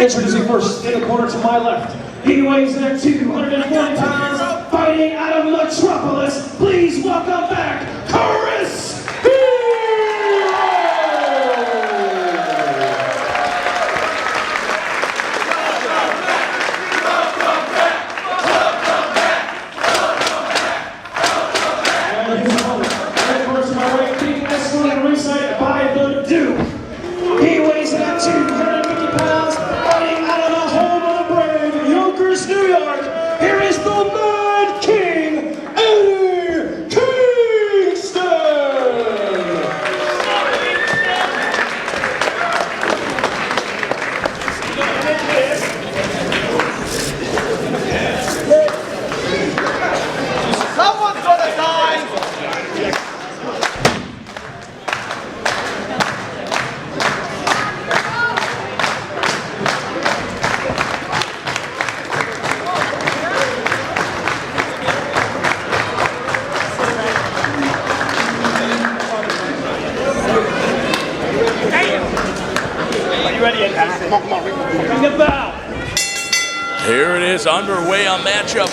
Introducing first, in the corner to my left. He weighs in at 240 pounds, fighting out of Metropolis. Please welcome back, Chris Hero! And his opponent, in the corner to my right, being escorted ringside by the Duke. He weighs in at 250 pounds, fighting out of the home of the brave, Yonkers, New York. Here is the Mad King, Eddie Kingston! Someone's gonna die! Here it is, underway, a matchup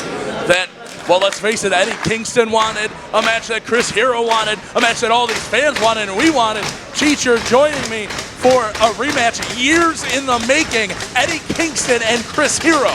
that, well, let's face it, Eddie Kingston wanted, a match that Chris Hero wanted, a match that all these fans wanted and we wanted. Teacher joining me for a rematch years in the making, Eddie Kingston and Chris Hero.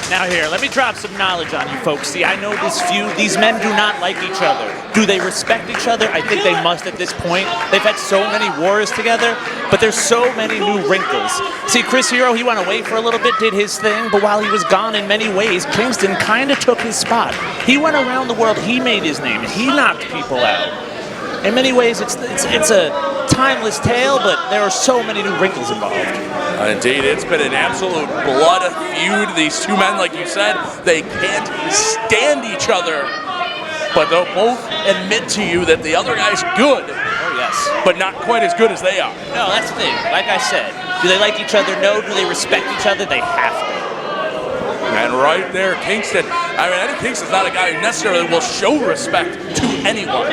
Now here, let me drop some knowledge on you folks. See, I know this feud, these men do not like each other. Do they respect each other? I think they must at this point. They've had so many wars together, but there's so many new wrinkles. See, Chris Hero, he went away for a little bit, did his thing, but while he was gone in many ways, Kingston kind of took his spot. He went around the world, he made his name, and he knocked people out. In many ways, it's a timeless tale, but there are so many new wrinkles involved. Indeed, it's been an absolute blood feud. These two men, like you said, they can't stand each other, but they'll both admit to you that the other guy's good. Oh, yes. But not quite as good as they are. No, that's the thing. Like I said, do they like each other? No. Do they respect each other? They have to. And right there, Kingston. I mean, Eddie Kingston's not a guy who necessarily will show respect to anyone.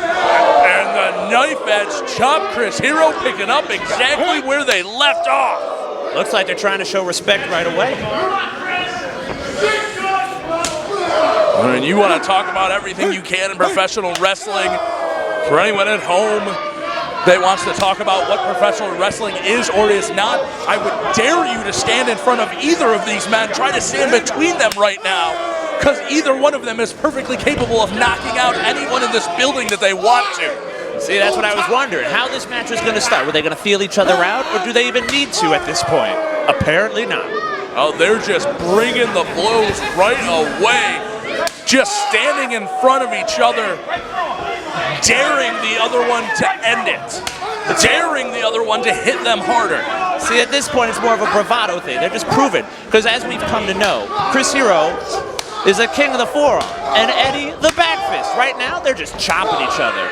And the knife edge chop, Chris Hero picking up exactly where they left off. Looks like they're trying to show respect right away. I mean, you want to talk about everything you can in professional wrestling. For anyone at home that wants to talk about what professional wrestling is or is not, I would dare you to stand in front of either of these men. Try to stand between them right now, because either one of them is perfectly capable of knocking out anyone in this building that they want to. See, that's what I was wondering, how this match was going to start. Were they going to feel each other out, or do they even need to at this point? Apparently not. Oh, they're just bringing the blows right away. Just standing in front of each other, daring the other one to end it. Daring the other one to hit them harder. See, at this point, it's more of a bravado thing. They're just proving. Because as we've come to know, Chris Hero is a king of the forearm, and Eddie the back fist. Right now, they're just chopping each other.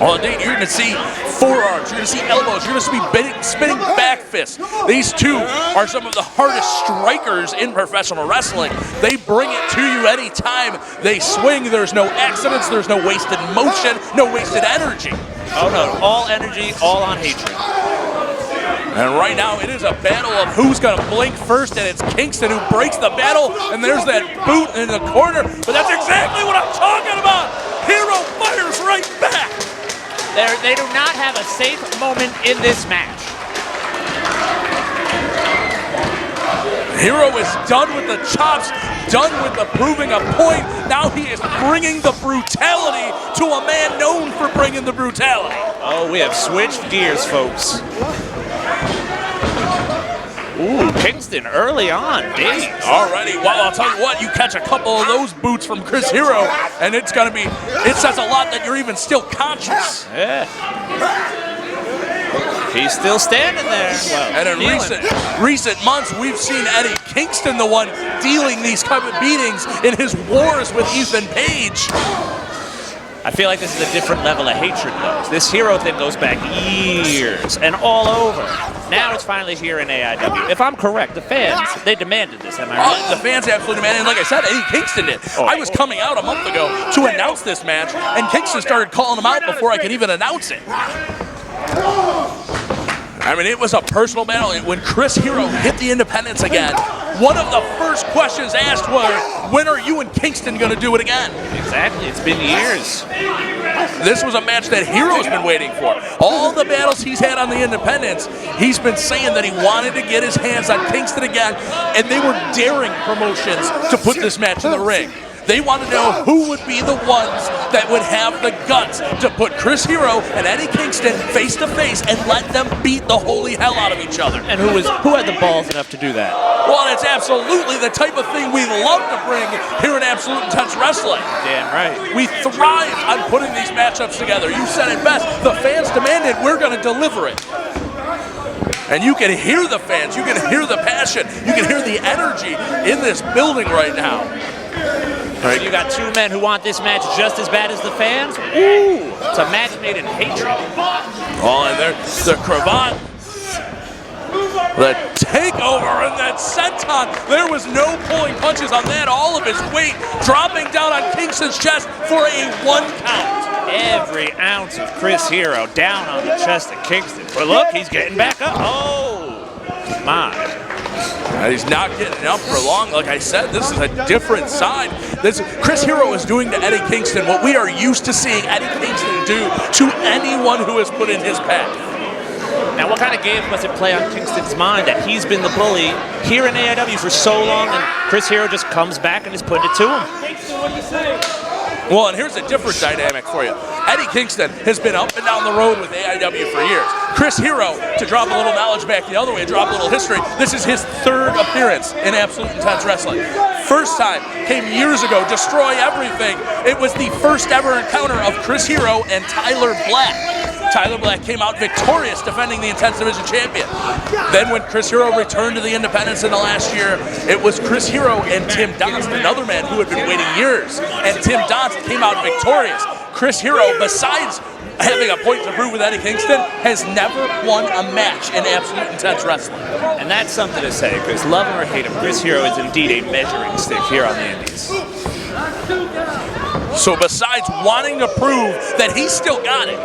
Well, indeed, you're going to see forearms, you're going to see elbows, you're going to see spinning back fists. These two are some of the hardest strikers in professional wrestling. They bring it to you anytime they swing. There's no accidents, there's no wasted motion, no wasted energy. Oh no, all energy, all on hatred. And right now, it is a battle of who's going to blink first, and it's Kingston who breaks the battle, and there's that boot in the corner, but that's exactly what I'm talking about! Hero fires right back! They do not have a safe moment in this match. Hero is done with the chops, done with the proving a point. Now he is bringing the brutality to a man known for bringing the brutality. Oh, we have switched gears, folks. Ooh, Kingston early on, big. Alrighty, well, I'll tell you what, you catch a couple of those boots from Chris Hero, and it's gonna be, it says a lot that you're even still conscious. Yeah. He's still standing there. Well, and in recent months, we've seen Eddie Kingston the one dealing these type of beatings in his wars with Ethan Page. I feel like this is a different level of hatred, though. This Hero thing goes back years and all over. Now it's finally here in AIW. If I'm correct, the fans, they demanded this, am I right? The fans absolutely demanded, and like I said, Eddie Kingston did. Oh. I was coming out a month ago to announce this match, and Kingston started calling him out before I could even announce it. I mean, it was a personal battle. When Chris Hero hit the Independents again, one of the first questions asked was, when are you and Kingston going to do it again? Exactly. It's been years. This was a match that Hero's been waiting for. All the battles he's had on the Independents, he's been saying that he wanted to get his hands on Kingston again, and they were daring promotions to put this match in the ring. They want to know who would be the ones that would have the guts to put Chris Hero and Eddie Kingston face to face and let them beat the holy hell out of each other. And who had the balls enough to do that? Well, it's absolutely the type of thing we love to bring here in Absolute Intense Wrestling. Damn right. We thrive on putting these matchups together. You said it best. The fans demanded, we're going to deliver it. And you can hear the fans. You can hear the passion. You can hear the energy in this building right now. Right. You got two men who want this match just as bad as the fans. Ooh, it's a match made in hatred. Oh, and the cravat, the takeover, and that senton. There was no pulling punches on that. All of his weight dropping down on Kingston's chest for a 1 count. Every ounce of Chris Hero down on the chest of Kingston. But look, he's getting back up. Oh, my. He's not getting up for long. Like I said, this is a different side. Chris Hero is doing to Eddie Kingston what we are used to seeing Eddie Kingston do to anyone who is put in his path. Now, what kind of game must it play on Kingston's mind that he's been the bully here in AIW for so long, and Chris Hero just comes back and is putting it to him? Well, and here's a different dynamic for you. Eddie Kingston has been up and down the road with AIW for years. Chris Hero, to drop a little knowledge back the other way, drop a little history, this is his 3rd appearance in Absolute Intense Wrestling. First time came years ago, Destroy Everything. It was the first ever encounter of Chris Hero and Tyler Black. Tyler Black came out victorious, defending the Intense Division champion. Then when Chris Hero returned to the Independents in the last year, it was Chris Hero and Tim Donst, another man who had been waiting years. And Tim Donst came out victorious. Chris Hero, besides having a point to prove with Eddie Kingston, has never won a match in Absolute Intense Wrestling. And that's something to say, because love him or hate him, Chris Hero is indeed a measuring stick here on the Indies. So besides wanting to prove that he's still got it,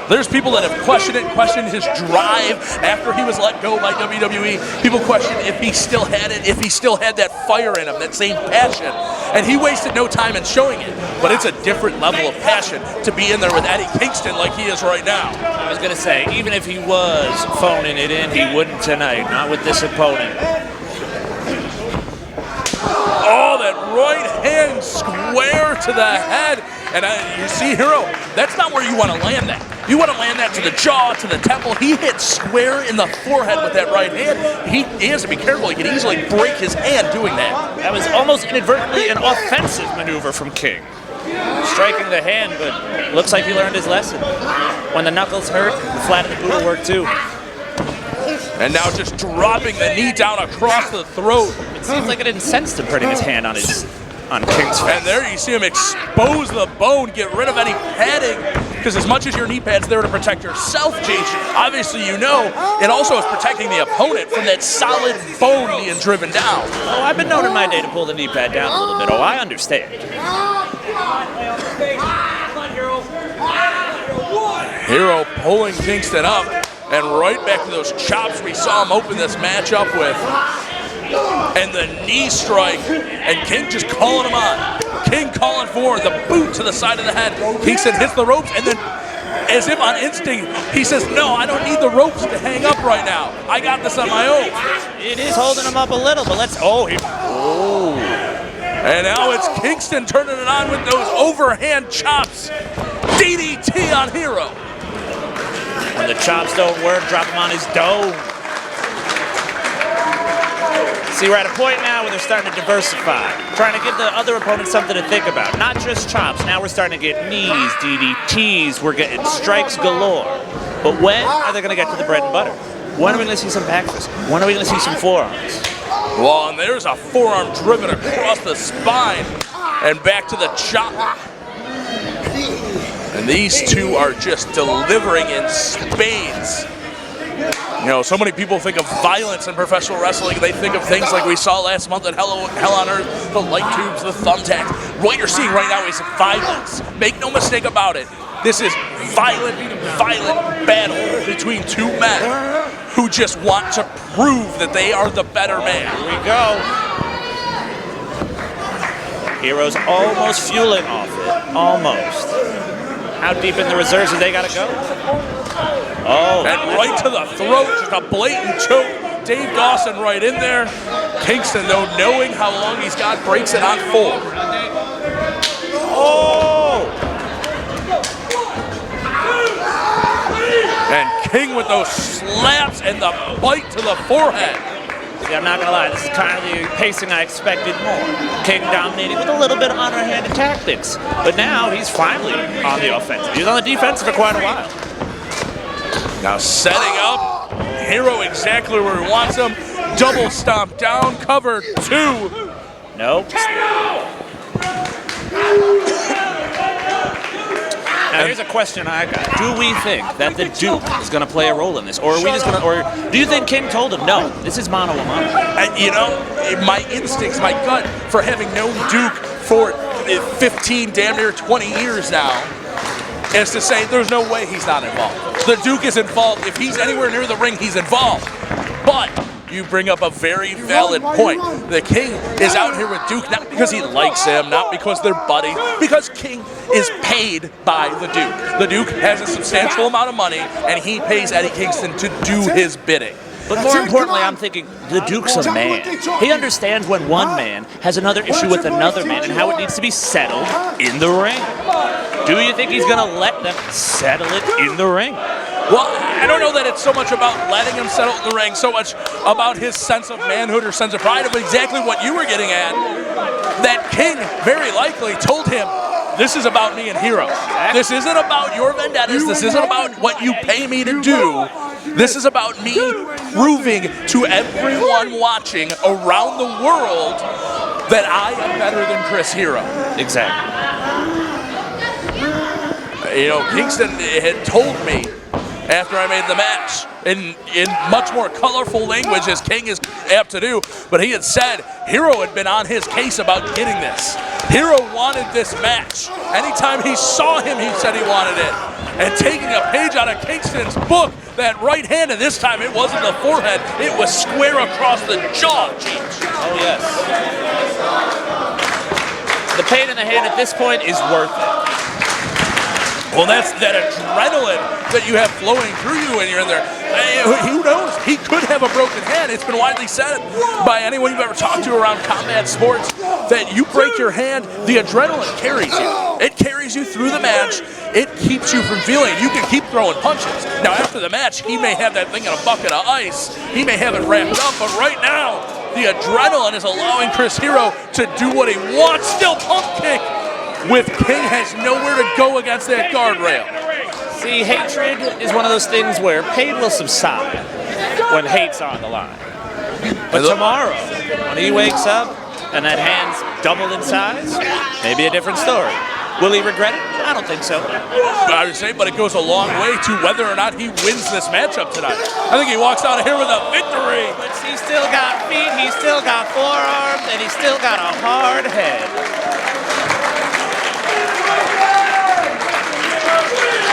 there's people that have questioned his drive after he was let go by WWE. People question if he still had it, if he still had that fire in him, that same passion. And he wasted no time in showing it. But it's a different level of passion to be in there with Eddie Kingston like he is right now. I was going to say, even if he was phoning it in, he wouldn't tonight, not with this opponent. Oh, that right hand square to the head. And you see, Hero, that's not where you want to land that. You want to land that to the jaw, to the temple. He hit square in the forehead with that right hand. He has to be careful. He can easily break his hand doing that. That was almost inadvertently an offensive maneuver from King. Striking the hand, but looks like he learned his lesson. When the knuckles hurt, the flat of the boot will work too. And now just dropping the knee down across the throat. It seems like it incensed him putting his hand on King's face. And there you see him expose the bone, get rid of any padding. Because as much as your knee pad's there to protect yourself, JJ, obviously you know it also is protecting the opponent from that solid bone being driven down. Oh, I've been known in my day to pull the knee pad down a little bit. Oh, I understand. Hero pulling Kingston up and right back to those chops we saw him open this match up with. And the knee strike, and King just calling him on. King calling for the boot to the side of the head. Kingston hits the ropes, and then, as if on instinct, he says, no, I don't need the ropes to hang up right now. I got this on my own. It is holding him up a little, but let's, And now it's Kingston turning it on with those overhand chops. DDT on Hero. When the chops don't work, drop him on his dome. See, we're at a point now where they're starting to diversify, trying to give the other opponent something to think about. Not just chops. Now we're starting to get knees, DDTs. We're getting strikes galore. But when are they going to get to the bread and butter? When are we going to see some back fists? When are we going to see some forearms? Well, and there's a forearm driven across the spine and back to the chop. And these two are just delivering in spades. You know, so many people think of violence in professional wrestling. They think of things like we saw last month at Hell on Earth, the light tubes, the thumbtacks. What you're seeing right now is violence. Make no mistake about it. This is violent battle between two men. who just want to prove that they are the better man. Here we go. Hero's almost fueling off it. Almost. How deep in the reserves do they got to go? Oh. And right to the throat, just a blatant choke. Dave Dawson right in there. Kingston, though, knowing how long he's got, breaks it on 4. Oh! And King with those slaps and the bite to the forehead. See, I'm not going to lie, this is kind of the pacing I expected more. King dominating with a little bit of underhanded tactics. But now he's finally on the offensive. He was on the defensive for quite a while. Now setting up. Hero exactly where he wants him. Double stomp down, cover 2. Nope. Now here's a question I got. Do we think that the Duke is going to play a role in this? Or are we just going to, or do you think King told him, no, this is mano a mano? You know, my instincts, my gut for having known Duke for 15, damn near 20 years now, is to say there's no way he's not involved. The Duke is involved. If he's anywhere near the ring, he's involved. But you bring up a very valid point. The King is out here with Duke not because he likes him, not because they're buddies, because King is paid by the Duke. The Duke has a substantial amount of money, and he pays Eddie Kingston to do his bidding. But more importantly, I'm thinking the Duke's a man. He understands when one man has another issue with another man and how it needs to be settled in the ring. Do you think he's going to let them settle it in the ring? Well, I don't know that it's so much about letting him settle in the ring, so much about his sense of manhood or sense of pride, but exactly what you were getting at, that King very likely told him, this is about me and Hero. This isn't about your vendettas. This isn't about what you pay me to do. This is about me proving to everyone watching around the world that I am better than Chris Hero. Exactly. You know, Kingston had told me after I made the match in much more colorful language as King is apt to do, but he had said Hero had been on his case about getting this. Hero wanted this match. Anytime he saw him, he said he wanted it. And taking a page out of Kingston's book, that right hand, and this time it wasn't the forehead, it was square across the jaw, Cheech. Oh, yes. The pain in the hand at this point is worth it. Well, that's that adrenaline that you have flowing through you when you're in there. Who knows? He could have a broken hand. It's been widely said by anyone you've ever talked to around combat sports that you break your hand, the adrenaline carries you. It carries you through the match. It keeps you from feeling it. You can keep throwing punches. Now, after the match, he may have that thing in a bucket of ice. He may have it wrapped up, but right now, the adrenaline is allowing Chris Hero to do what he wants. Still pump kick. With King has nowhere to go against that guardrail. See, hatred is one of those things where pain will subside when hate's on the line. But tomorrow, when he wakes up and that hand's doubled in size, maybe a different story. Will he regret it? I don't think so. I would say, but it goes a long way to whether or not he wins this matchup tonight. I think he walks out of here with a victory. But he's still got feet, he's still got forearms, and he's still got a hard head.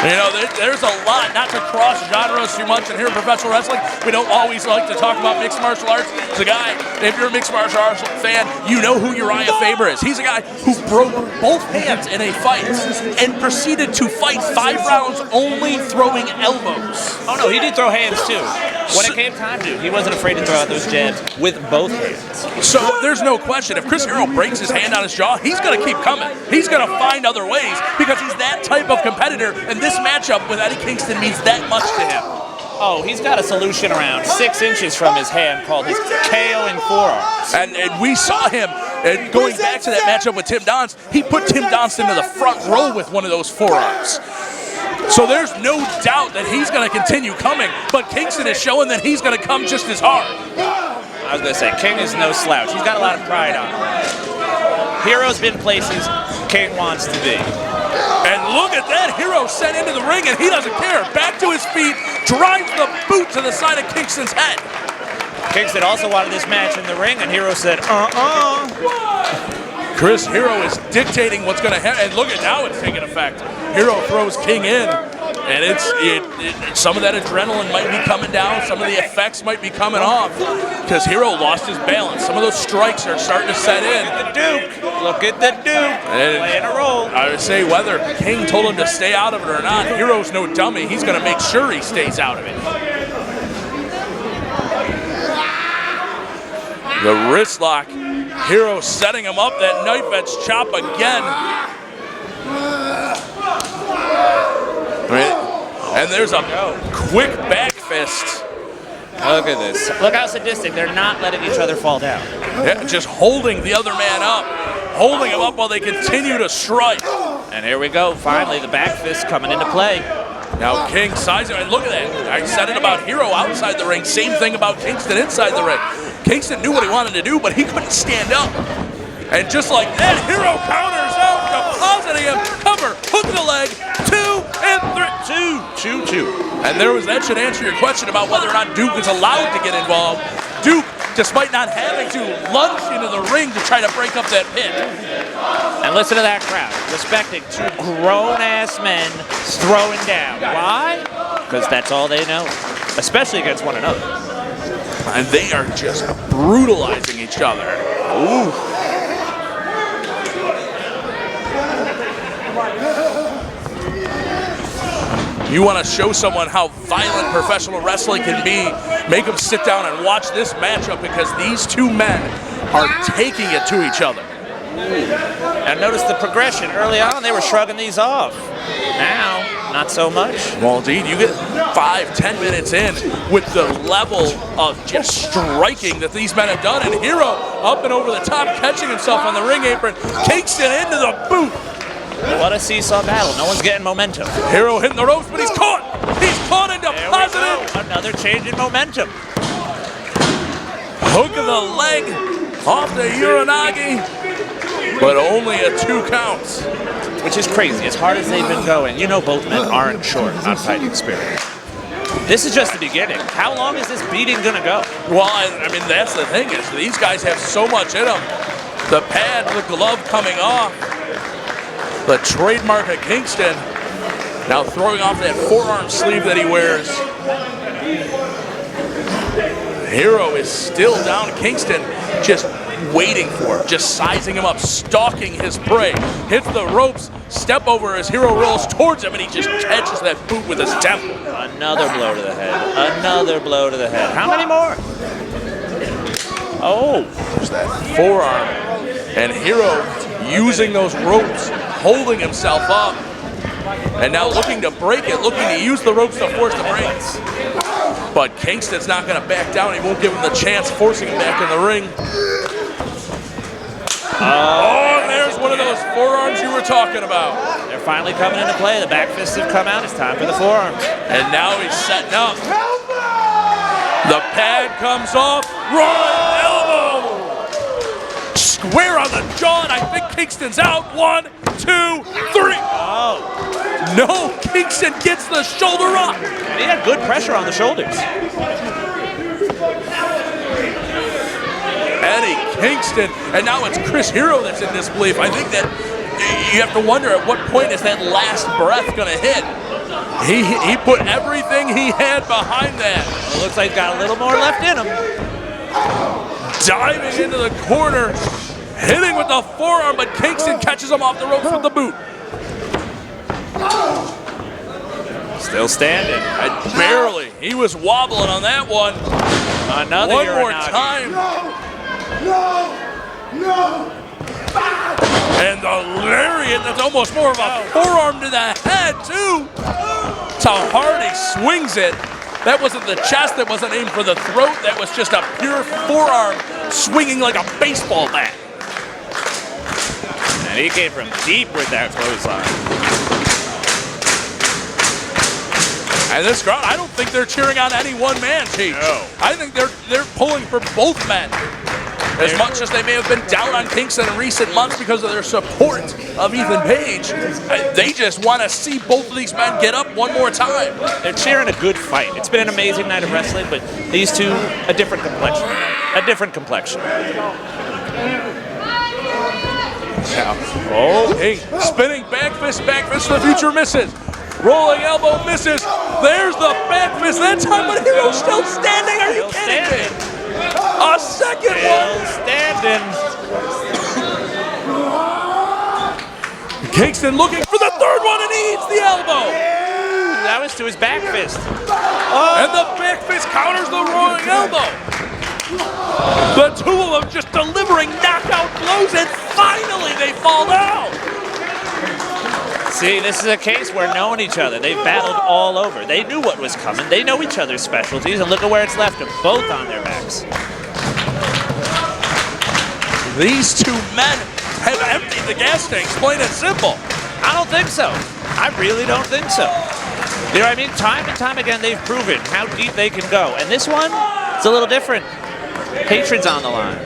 You know, there's a lot, not to cross genres too much in here in professional wrestling. We don't always like to talk about mixed martial arts. It's a guy, if you're a mixed martial arts fan, you know who Uriah Faber is. He's a guy who broke both hands in a fight and proceeded to fight 5 rounds only throwing elbows. Oh no, he did throw hands too. When it came time to, he wasn't afraid to throw out those jabs with both hands. So there's no question, if Chris Hero breaks his hand on his jaw, he's going to keep coming. He's going to find other ways because he's that type of competitor, and this matchup with Eddie Kingston means that much to him. Oh, he's got a solution around 6 inches from his hand called his KOing forearms. And we saw him, going back to that matchup with Tim Donst, he put Tim Donst into the front row with one of those forearms. So there's no doubt that he's going to continue coming, but Kingston is showing that he's going to come just as hard. I was going to say, King is no slouch. He's got a lot of pride on him. Hero's been places King wants to be. And look at that, Hero sent into the ring, and he doesn't care. Back to his feet, drives the boot to the side of Kingston's head. Kingston also wanted this match in the ring, and Hero said, Chris Hero is dictating what's going to happen, and look at now it's taking effect. Hero throws King in. And some of that adrenaline might be coming down, some of the effects might be coming off, because Hero lost his balance. Some of those strikes are starting to set in. The Duke, look at the Duke, playing a role. I would say whether King told him to stay out of it or not, Hero's no dummy. He's going to make sure he stays out of it. The wrist lock, Hero setting him up, that knife edge chop again. And there's a quick back fist. Look at this. Look how sadistic. They're not letting each other fall down. Yeah, just holding the other man up. Holding him up while they continue to strike. And here we go. Finally, the back fist coming into play. Now King sizing, and look at that. I said it about Hero outside the ring. Same thing about Kingston inside the ring. Kingston knew what he wanted to do, but he couldn't stand up. And just like that, Hero counters out, depositing him. Cover, hook the leg, 2 and 3. 2. And that should answer your question about whether or not Duke is allowed to get involved. Duke, despite not having to, lunge into the ring to try to break up that pin. And listen to that crowd, respecting 2 grown-ass men throwing down. Why? Because that's all they know, especially against one another. And they are just brutalizing each other. Ooh. You want to show someone how violent professional wrestling can be, make them sit down and watch this matchup, because these 2 men are taking it to each other. And notice the progression. Early on, they were shrugging these off. Now, not so much. Well, indeed, you get 5-10 minutes in with the level of just striking that these men have done. And Hero up and over the top, catching himself on the ring apron. Kingston into the boot. What a seesaw battle. No one's getting momentum. Hero hitting the ropes, but he's caught. He's caught and deposited. Another change in momentum. Hook of the leg off the Uranagi, but only a 2 counts. Which is crazy. As hard as they've been going, you know both men aren't short on fighting spirit. This is just the beginning. How long is this beating going to go? Well, I mean, that's the thing, is these guys have so much in them. The pad, the glove coming off. The trademark of Kingston, now throwing off that forearm sleeve that he wears. Hero is still down. Kingston just waiting for him, just sizing him up, stalking his prey. Hits the ropes, step over as Hero rolls towards him, and he just catches that boot with his temple. Another blow to the head. Another blow to the head. How many more? Oh. There's that forearm. And Hero using those ropes, holding himself up, and now looking to break it, looking to use the ropes to force the breaks. But Kingston's not going to back down. He won't give him the chance, forcing him back in the ring. Oh, and there's one of those forearms you were talking about. They're finally coming into play. The back fists have come out. It's time for the forearms. And now he's setting up. The pad comes off. Right elbow. Square on the jaw, and I think Kingston's out. 1, 2, 3. Oh. No, Kingston gets the shoulder up. And he had good pressure on the shoulders. Eddie Kingston, and now it's Chris Hero that's in disbelief. I think that you have to wonder at what point is that last breath going to hit. He put everything he had behind that. Well, looks like he's got a little more left in him. Diving into the corner, hitting with the forearm, but Kingston catches him off the ropes with the boot. Still standing. Barely. He was wobbling on that one. Another one more Uranagi. time. No. And the lariat, that's almost more of a forearm to the head, too. That's how hard he swings it. That wasn't the chest, that wasn't aimed for the throat. That was just a pure forearm swinging like a baseball bat. And he came from deep with that clothesline. And this crowd, I don't think they're cheering on any one man, Chief. No. I think they're pulling for both men. As much as they may have been down on Kingston in recent months because of their support of Ethan Page, they just want to see both of these men get up one more time. They're cheering a good fight. It's been an amazing night of wrestling, but these two, a different complexion. A different complexion. Oh, hey, spinning back fist to the future misses. Rolling elbow misses. There's the back fist that time, but Hero's still standing. Are you Still kidding standing. me? A second one. Still standing. Kingston looking for the third one, and he eats the elbow. That was to his back fist. And the back fist counters the rolling elbow. The two of them just delivering knockout blows, and finally they fall down. See, this is a case where knowing each other, they've battled all over. They knew what was coming. They know each other's specialties, and look at where it's left them, both on their backs. These two men have emptied the gas tanks, plain and simple. I don't think so. I really don't think so. You know what I mean? Time and time again, they've proven how deep they can go. And this one, it's a little different. Hatred's on the line.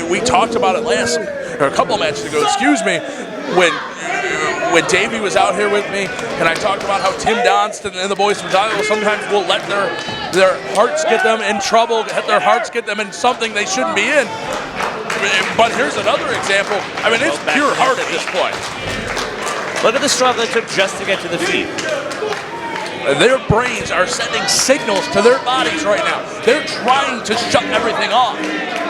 We talked about it a couple matches ago, excuse me, when Davey was out here with me, and I talked about how Tim Donston and the boys from Donald sometimes will let their hearts get them in trouble, let their hearts get them in something they shouldn't be in. But here's another example. I mean, it's pure heart at this point. Look at the struggle it took just to get to the feet. Their brains are sending signals to their bodies right now. They're trying to shut everything off,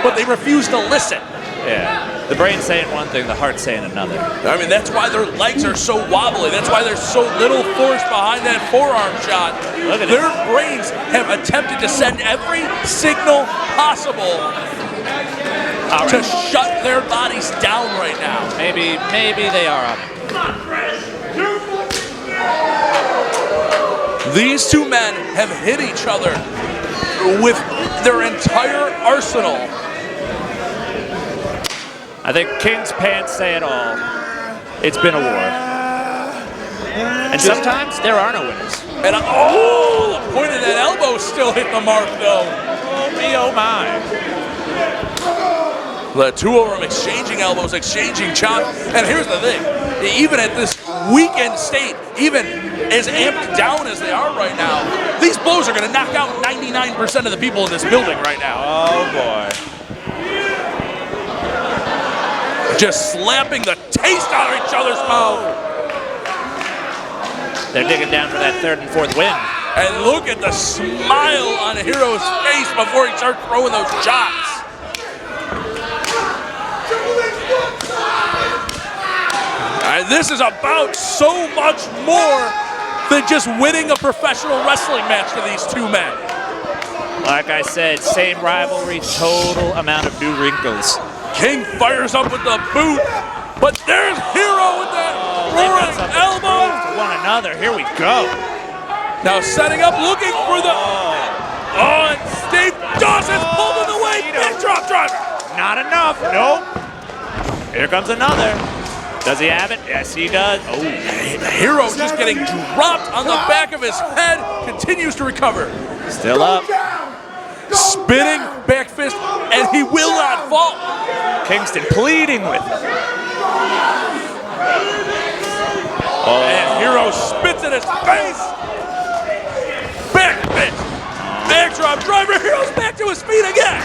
but they refuse to listen. Yeah. The brain's saying one thing, the heart's saying another. I mean, that's why their legs are so wobbly. That's why there's so little force behind that forearm shot. Look at their brains have attempted to send every signal possible to shut their bodies down right now. Maybe they are up. These two men have hit each other with their entire arsenal. I think King's pants say it all. It's been a war. And sometimes there are no winners. And the point of that elbow still hit the mark, though. Oh me, oh my. The two of them exchanging elbows, exchanging chops. And here's the thing. Even at this weakened state, even as amped down as they are right now, these blows are going to knock out 99% of the people in this building right now. Oh, boy. Just slapping the taste out of each other's mouth. They're digging down for that third and fourth win. And look at the smile on Hero's face before he starts throwing those chops. And this is about so much more than just winning a professional wrestling match to these two men. Like I said, same rivalry, total amount of new wrinkles. King fires up with the boot, but there's Hero with that roaring elbow. To one another, here we go. Now setting up, looking for the... Oh, and Steve Dawson's pulled in the way. Big drop driver. Not enough, nope. Here comes another. Does he have it? Yes, he does. Oh, Hero just getting dropped on the back of his head, continues to recover. Still up. Spinning back fist, and he will not fall. Kingston pleading with him. And Hero spits in his face. Back fist. Backdrop driver. Hero's back to his feet again.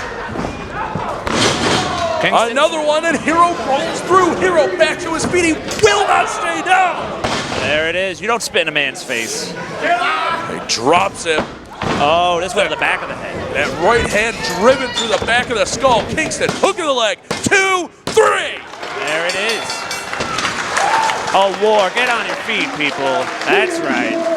Kingston. Another one, and Hero rolls through. Hero back to his feet. He will not stay down. There it is. You don't spit in a man's face. He drops him. Oh, this went to the back of the head. That right hand driven through the back of the skull. Kingston, hook of the leg. 2, 3. There it is. A war. Get on your feet, people. That's right.